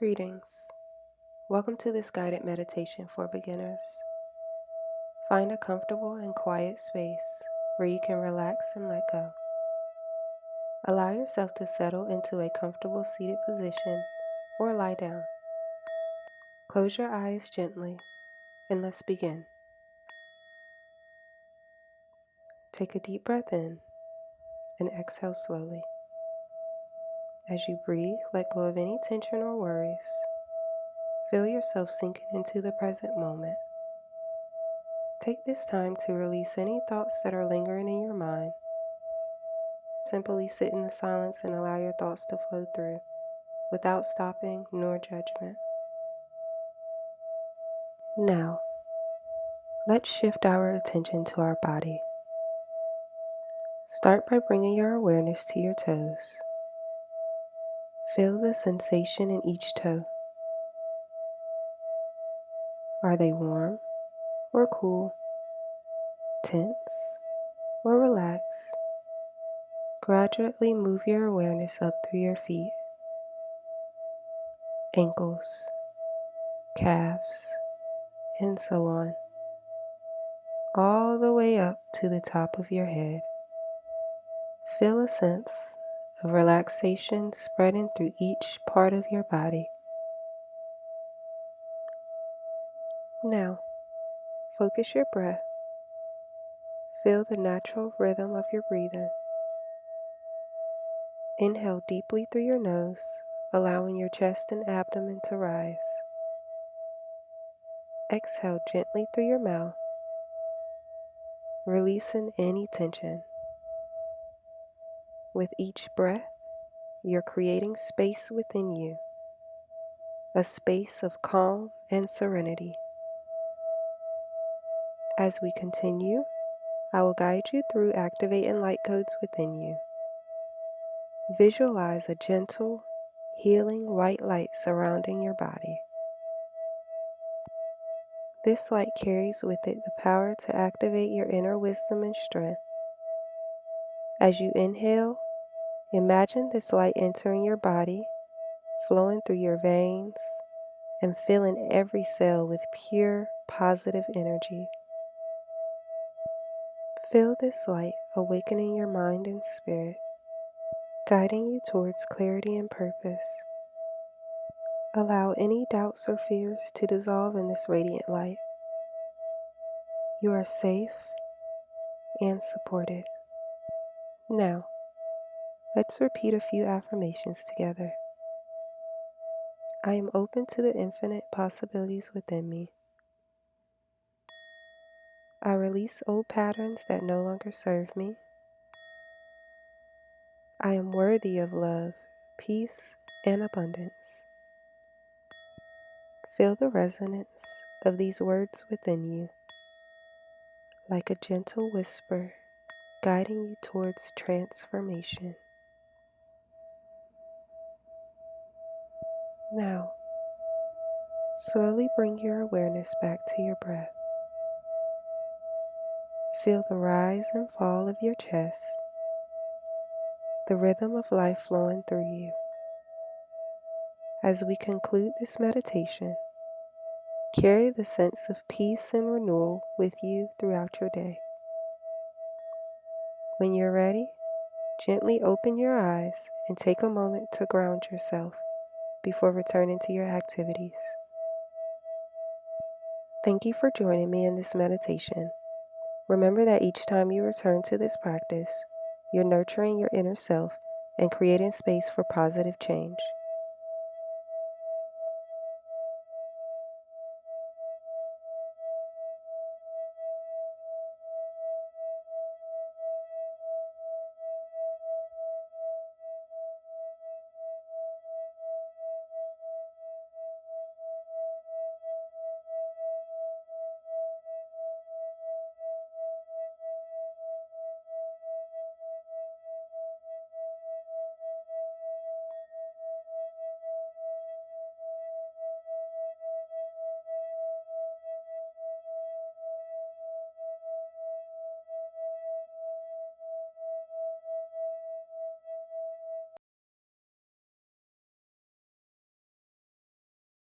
Greetings. Welcome to this guided meditation for beginners. Find a comfortable and quiet space where you can relax and let go. Allow yourself to settle into a comfortable seated position or lie down. Close your eyes gently and let's begin. Take a deep breath in and exhale slowly. As you breathe, let go of any tension or worries. Feel yourself sinking into the present moment. Take this time to release any thoughts that are lingering in your mind. Simply sit in the silence and allow your thoughts to flow through without stopping nor judgment. Now, let's shift our attention to our body. Start by bringing your awareness to your toes. Feel the sensation in each toe. Are they warm or cool, tense or relaxed? Gradually move your awareness up through your feet, ankles, calves, and so on, all the way up to the top of your head. Feel a sense of relaxation spreading through each part of your body. Now, focus your breath. Feel the natural rhythm of your breathing. Inhale deeply through your nose, allowing your chest and abdomen to rise. Exhale gently through your mouth, releasing any tension. With each breath, you're creating space within you, a space of calm and serenity. As we continue, I will guide you through activating light codes within you. Visualize a gentle, healing white light surrounding your body. This light carries with it the power to activate your inner wisdom and strength. As you inhale, imagine this light entering your body, flowing through your veins, and filling every cell with pure, positive energy. Feel this light awakening your mind and spirit, guiding you towards clarity and purpose. Allow any doubts or fears to dissolve in this radiant light. You are safe and supported. Now, let's repeat a few affirmations together. I am open to the infinite possibilities within me. I release old patterns that no longer serve me. I am worthy of love, peace, and abundance. Feel the resonance of these words within you, like a gentle whisper guiding you towards transformation. Now, slowly bring your awareness back to your breath. Feel the rise and fall of your chest, the rhythm of life flowing through you. As we conclude this meditation, carry the sense of peace and renewal with you throughout your day. When you're ready, gently open your eyes and take a moment to ground yourself before returning to your activities. Thank you for joining me in this meditation. Remember that each time you return to this practice, you're nurturing your inner self and creating space for positive change.